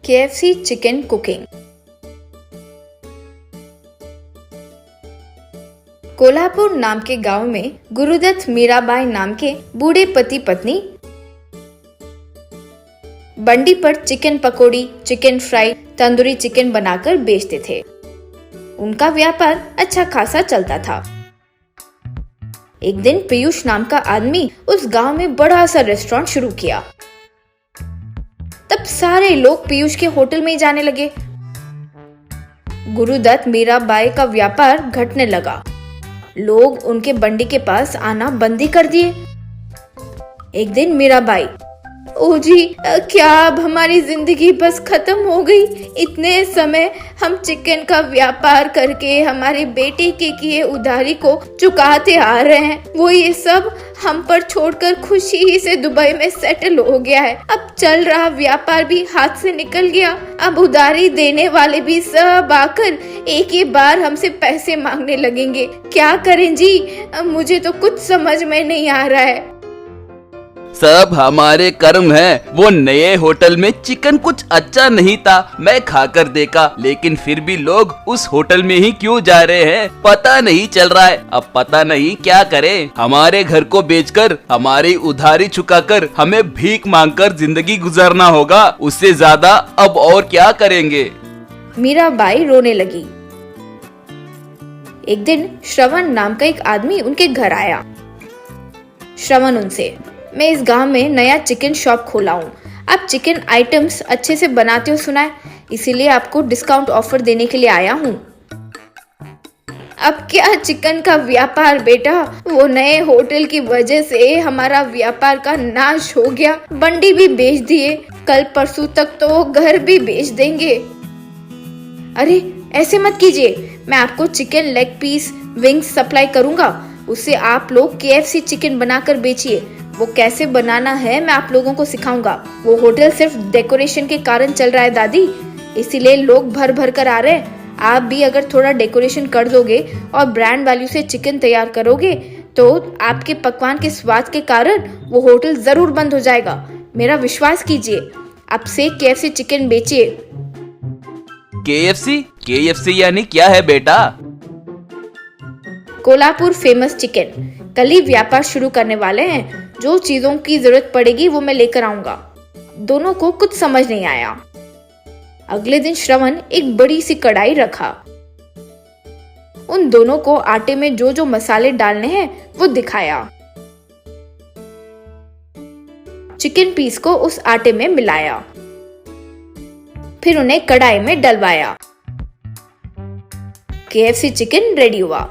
KFC chicken cooking. Kolhapur नाम के गांव में गुरुदत्त मीराबाई नाम के बूढ़े पति पत्नी बंडी पर चिकन पकोड़ी, चिकन फ्राई, तंदूरी चिकन बनाकर बेचते थे। उनका व्यापार अच्छा खासा चलता था। एक दिन पीयूष नाम का आदमी उस गांव में बड़ा सा रेस्टोरेंट शुरू किया। तब सारे लोग पीयूष के होटल में जाने लगे। गुरुदत्त मीराबाई का व्यापार घटने लगा। लोग उनके बंडी के पास आना बंद ही कर दिए। एक दिन मीराबाई, ओ जी, क्या अब हमारी जिंदगी बस खत्म हो गई? इतने समय हम चिकन का व्यापार करके हमारे बेटे के किए उधारी को चुकाते आ रहे हैं। वो ये सब हम पर छोड़कर खुशी से दुबई में सेटल हो गया है। अब चल रहा व्यापार भी हाथ से निकल गया। अब उधारी देने वाले भी सब आकर एक ही बार हमसे पैसे मांगने लगेंगे। क्या करें जी? मुझे तो कुछ समझ में नहीं आ रहा है। सब हमारे कर्म है। वो नए होटल में चिकन कुछ अच्छा नहीं था, मैं खाकर देखा, लेकिन फिर भी लोग उस होटल में ही क्यों जा रहे हैं पता नहीं चल रहा है। अब पता नहीं क्या करें। हमारे घर को बेचकर, हमारी उधारी चुकाकर हमें भीख मांगकर जिंदगी गुजारना होगा। उससे ज्यादा अब और क्या करेंगे? मीराबाई रोने लगी। एक दिन श्रवण नाम का एक आदमी उनके घर आया। श्रवण उनसे, मैं इस गांव में नया चिकन शॉप खोला हूँ। आप चिकन आइटम्स अच्छे से बनाते हो सुना है, इसीलिए आपको डिस्काउंट ऑफर देने के लिए आया हूँ। अब क्या चिकन का व्यापार बेटा? वो नए होटल की वजह से हमारा व्यापार का नाश हो गया। बंडी भी बेच दिए, कल परसों तक तो घर भी बेच देंगे। अरे ऐसे मत कीजिए, मैं आपको chicken leg piece, wings supply करूंगा। उससे आप लोग KFC चिकन बनाकर बेचिए। वो कैसे बनाना है मैं आप लोगों को सिखाऊंगा। वो होटल सिर्फ डेकोरेशन के कारण चल रहा है दादी, इसीलिए लोग भर भर कर आ रहे हैं। आप भी अगर थोड़ा डेकोरेशन कर दोगे और ब्रांड वैल्यू से चिकन तैयार करोगे तो आपके पकवान के स्वाद के कारण वो होटल जरूर बंद हो जाएगा। मेरा विश्वास कीजिए, अब से KFC चिकन बेचिए। KFC यानी क्या है बेटा? Kolhapur famous chicken. कल ही व्यापार शुरू करने वाले हैं। जो चीजों की जरूरत पड़ेगी वो मैं लेकर आऊंगा। दोनों को कुछ समझ नहीं आया। अगले दिन श्रवण एक बड़ी सी कढ़ाई रखा। उन दोनों को आटे में जो जो मसाले डालने हैं वो दिखाया। चिकन पीस को उस आटे में मिलाया, फिर उन्हें कढ़ाई में डलवाया। KFC चिकन रेडी हुआ।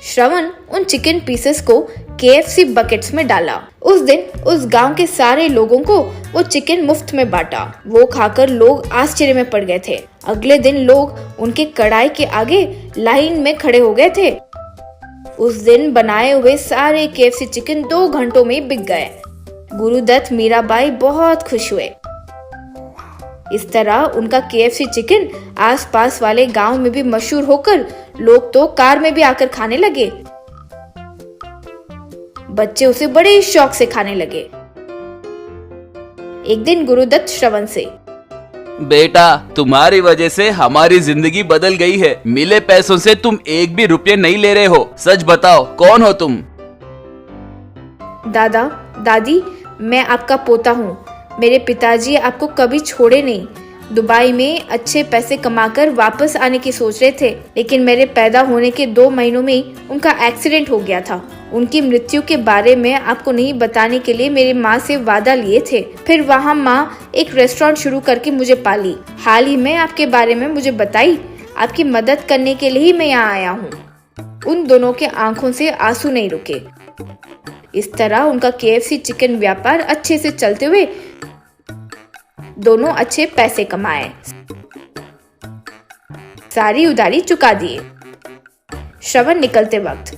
श्रवण उन चिकन पीसेस को KFC बकेट्स में डाला। उस दिन उस गांव के सारे लोगों को वो चिकन मुफ्त में बांटा। वो खाकर लोग आश्चर्य में पड़ गए थे। अगले दिन लोग उनके कढ़ाई के आगे लाइन में खड़े हो गए थे। उस दिन बनाए हुए सारे KFC चिकन 2 घंटों में बिक गए। गुरुदत्त मीराबाई बहुत खुश हुए। इस तरह उनका KFC चिकन आसपास वाले गांव में भी मशहूर होकर लोग तो कार में भी आकर खाने लगे। बच्चे उसे बड़े शौक से खाने लगे। एक दिन गुरुदत्त श्रवण से, बेटा, तुम्हारी वजह से हमारी जिंदगी बदल गई है। मिले पैसों से तुम एक भी रुपये नहीं ले रहे हो। सच बताओ, कौन हो तुम? दादा दादी, मैं आपका पोता हूँ। मेरे पिताजी आपको कभी छोड़े नहीं। दुबई में अच्छे पैसे कमाकर वापस आने की सोच रहे थे, लेकिन मेरे पैदा होने के 2 महीनों में ही उनका एक्सीडेंट हो गया था। उनकी मृत्यु के बारे में आपको नहीं बताने के लिए मेरी माँ से वादा लिए थे। फिर वहाँ माँ एक रेस्टोरेंट शुरू करके मुझे पाली। हाल ही में आपके बारे में मुझे बताई। आपकी मदद करने के लिए ही मैं यहाँ आया हूँ। उन दोनों के आंखों से आंसू नहीं रुके। इस तरह उनका KFC चिकन व्यापार अच्छे से चलते हुए दोनों अच्छे पैसे कमाए, सारी उधारी चुका दिए। श्रवण निकलते वक्त,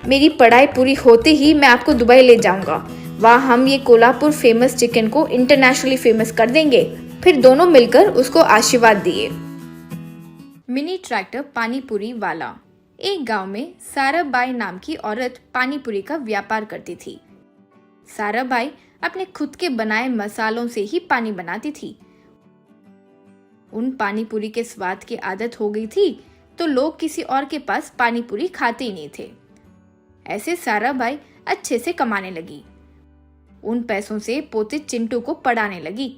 मेरी पढ़ाई पूरी होते ही मैं आपको दुबई ले जाऊंगा। वहाँ हम ये कोल्हापुर फेमस चिकन को इंटरनेशनली फेमस कर देंगे। फिर दोनों मिलकर उसको आशीर्वाद दिए। मिनी ट्रैक्टर पानीपुरी वाला। एक गांव में साराबाई नाम की औरत पानीपुरी का व्यापार करती थी। साराबाई अपने खुद के बनाए मसालों से ही पानी बनाती थी। उन पानी पूरी के स्वाद की आदत हो गई थी तो लोग किसी और के पास पानी पूरी खाते ही नहीं थे। ऐसे साराबाई अच्छे से कमाने लगी। उन पैसों से पोते चिंटू को पढ़ाने लगी।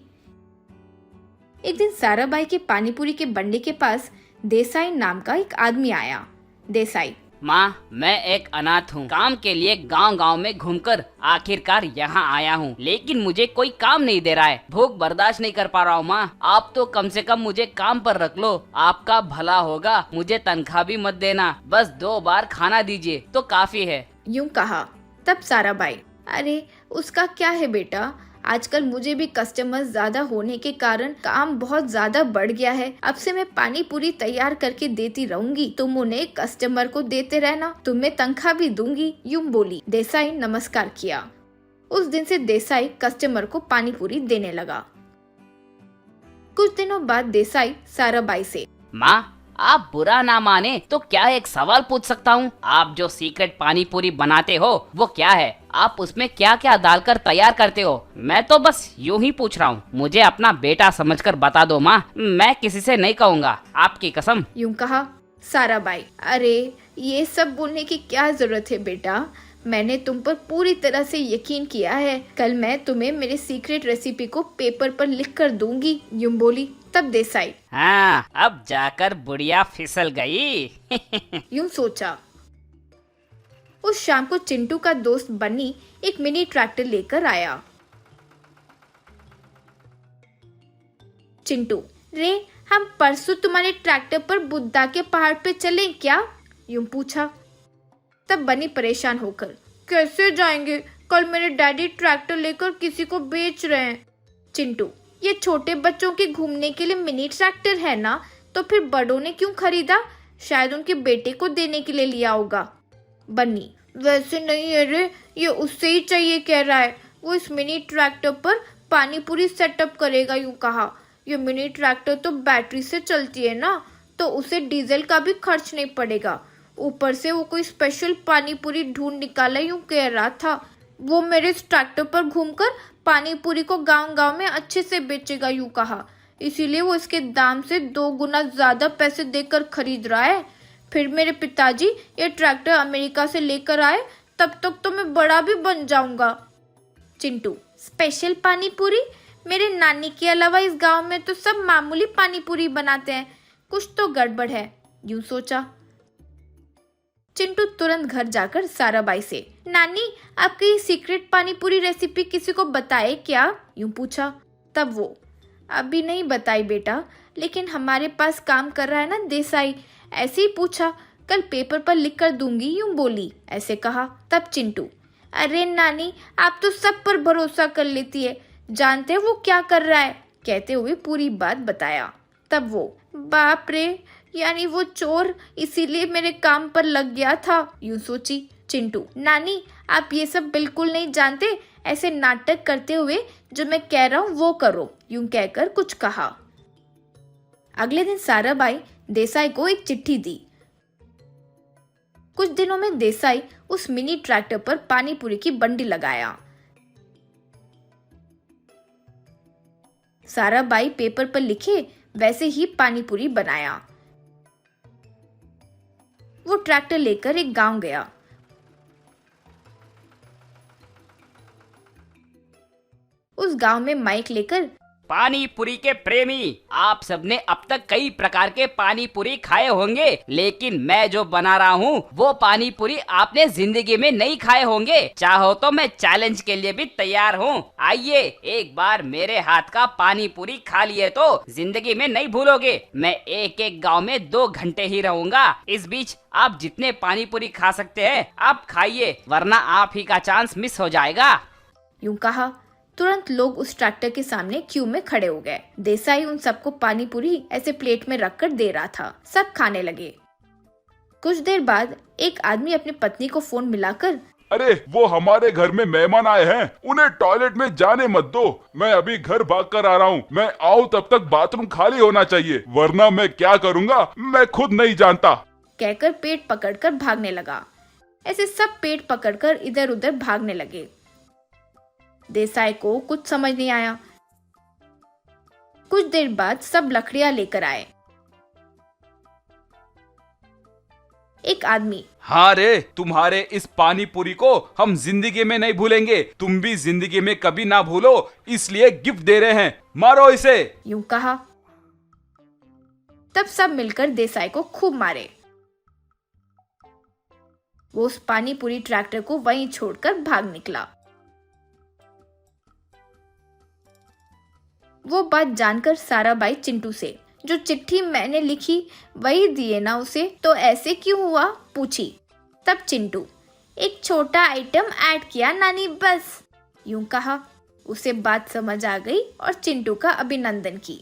एक दिन साराबाई के पानी पूरी के बंडे के पास देसाई नाम का एक आदमी आया। देसाई, माँ, मैं एक अनाथ हूँ। काम के लिए गांव-गांव में घूमकर आखिरकार यहाँ आया हूँ, लेकिन मुझे कोई काम नहीं दे रहा है। भूख बर्दाश्त नहीं कर पा रहा हूँ माँ, आप तो कम से कम मुझे काम पर रख लो। आपका भला होगा, मुझे तनख्वाह भी मत देना, बस 2 बार खाना दीजिए तो काफी है। यूं कहा। तब साराबाई, अरे उसका क्या है बेटा, आजकल मुझे भी कस्टमर्स ज्यादा होने के कारण काम बहुत ज्यादा बढ़ गया है। अब से मैं पानी पूरी तैयार करके देती रहूंगी, तुम उन्हें कस्टमर को देते रहना, तुम्हें तनख्वाह भी दूंगी। यूं बोली। देसाई नमस्कार किया। उस दिन से देसाई कस्टमर को पानी पूरी देने लगा। कुछ दिनों बाद देसाई साराबाई से, माँ, आप बुरा ना माने तो क्या एक सवाल पूछ सकता हूँ? आप जो सीक्रेट पानी पूरी बनाते हो वो क्या है? आप उसमें क्या क्या डालकर तैयार करते हो? मैं तो बस यूं ही पूछ रहा हूँ, मुझे अपना बेटा समझकर बता दो माँ, मैं किसी से नहीं कहूँगा, आपकी कसम। यूं कहा। साराबाई, अरे ये सब बोलने की क्या जरूरत है बेटा, मैंने तुम पर पूरी तरह से यकीन किया है। कल मैं तुम्हें मेरे सीक्रेट रेसिपी को पेपर पर लिख कर दूंगी। यूं बोली। तब देसाई, हाँ, अब जाकर बुढ़िया फिसल गई। यूं सोचा। उस शाम को चिंटू का दोस्त बन्नी एक मिनी ट्रैक्टर लेकर आया। चिंटू, रे हम परसों तुम्हारे ट्रैक्टर पर बुद्धा के पहाड़ पे चलें क्या? यूं पूछा। तब बन्नी परेशान होकर, कैसे जाएंगे, कल मेरे डैडी ट्रैक्टर लेकर किसी को बेच रहे हैं। चिंटू, ये छोटे बच्चों के घूमने के लिए मिनी ट्रैक्टर है ना, तो फिर बड़ों ने क्यों खरीदा? शायद उनके बेटे को देने के लिए लिया होगा। बन्नी, वैसे नहीं है रे, ये उससे ही चाहिए कह रहा है, वो इस मिनी ट्रैक्टर पर पानी पूरी सेटअप करेगा। यूं कहा। ये मिनी ट्रैक्टर तो बैटरी से चलती है ना, तो उसे डीजल का भी खर्च नहीं पड़ेगा। ऊपर से वो कोई स्पेशल पानी पूरी ढूंढ निकाला, यूं कह रहा था। वो मेरे इस ट्रैक्टर पर घूमकर पानी पूरी को गांव-गांव में अच्छे से बेचेगा। यूं कहा। इसीलिए वो इसके दाम से 2 गुना ज्यादा पैसे देकर खरीद रहा है। फिर मेरे पिताजी ये ट्रैक्टर अमेरिका से लेकर आए, तब तक तो मैं बड़ा भी बन जाऊंगा। चिंटू, स्पेशल पानी पूरी? मेरे नानी के अलावा इस गांव में तो सब मामूली पानी पूरी बनाते हैं, कुछ तो गड़बड़ है। यूं सोचा। चिंटू तुरंत घर जाकर साराबाई से, नानी आपकी ये सीक्रेट पानी पूरी रेसिपी किसी को बताए क्या? यूं पूछा। तब वो, अभी नहीं बताई बेटा, लेकिन हमारे पास काम कर रहा है ना देसाई, ऐसे ही पूछा, कल पेपर पर लिख कर दूंगी। यूं बोली। ऐसे कहा। तब चिंटू, अरे नानी आप तो सब पर भरोसा कर लेती है, जानते हो वो क्या कर रहा है? कहते हुए पूरी बात बताया। तब वो, बाप रे, यानी वो चोर इसीलिए मेरे काम पर लग गया था। यूं सोची। चिंटू, नानी आप ये सब बिल्कुल नहीं जानते, ऐसे नाटक करते हुए जो मैं कह रहा हूँ वो करो। यूं कहकर कुछ कहा। अगले दिन साराबाई देसाई को एक चिट्ठी दी। कुछ दिनों में देसाई उस मिनी ट्रैक्टर पर पानी पूरी की बंडी लगाया। साराबाई पेपर पर लिखे वैसे ही पानी पूरी बनाया। वो ट्रैक्टर लेकर एक गांव गया। उस गांव में माइक लेकर, पानी पूरी के प्रेमी, आप सबने अब तक कई प्रकार के पानी पूरी खाए होंगे, लेकिन मैं जो बना रहा हूँ वो पानी पूरी आपने जिंदगी में नहीं खाए होंगे। चाहो तो मैं चैलेंज के लिए भी तैयार हूँ। आइए, एक बार मेरे हाथ का पानी पूरी खा लिए तो जिंदगी में नहीं भूलोगे। मैं एक एक गाँव में 2 घंटे ही रहूंगा। इस बीच आप जितने पानी पूरी खा सकते हैं आप खाइए, वरना आप ही का चांस मिस हो जाएगा। यूं कहा। तुरंत लोग उस ट्रैक्टर के सामने क्यू में खड़े हो गए। देसाई उन सबको पानी पूरी ऐसे प्लेट में रखकर दे रहा था। सब खाने लगे। कुछ देर बाद एक आदमी अपनी पत्नी को फोन मिलाकर, अरे वो हमारे घर में मेहमान आए हैं, उन्हें टॉयलेट में जाने मत दो, मैं अभी घर भाग कर आ रहा हूँ, मैं आऊँ तब तक बाथरूम खाली होना चाहिए, वरना मैं क्या करूँगा मैं खुद नहीं जानता, कहकर पेट पकड़कर भागने लगा। ऐसे सब पेट पकड़कर इधर उधर भागने लगे। देसाई को कुछ समझ नहीं आया। कुछ देर बाद सब लकड़ियां लेकर आए। एक आदमी, हाँ रे, तुम्हारे इस पानी पूरी को हम जिंदगी में नहीं भूलेंगे। तुम भी जिंदगी में कभी ना भूलो, इसलिए गिफ्ट दे रहे हैं, मारो इसे। यूं कहा। तब सब मिलकर देसाई को खूब मारे। वो उस पानी पूरी ट्रैक्टर को वहीं छोड़कर भाग निकला। वो बात जानकर साराबाई चिंटू से, जो चिट्ठी मैंने लिखी वही दिए ना उसे, तो ऐसे क्यों हुआ, पूछी। तब चिंटू, एक छोटा आइटम ऐड किया नानी, बस, यूं कहा। उसे बात समझ आ गई और चिंटू का अभिनंदन की।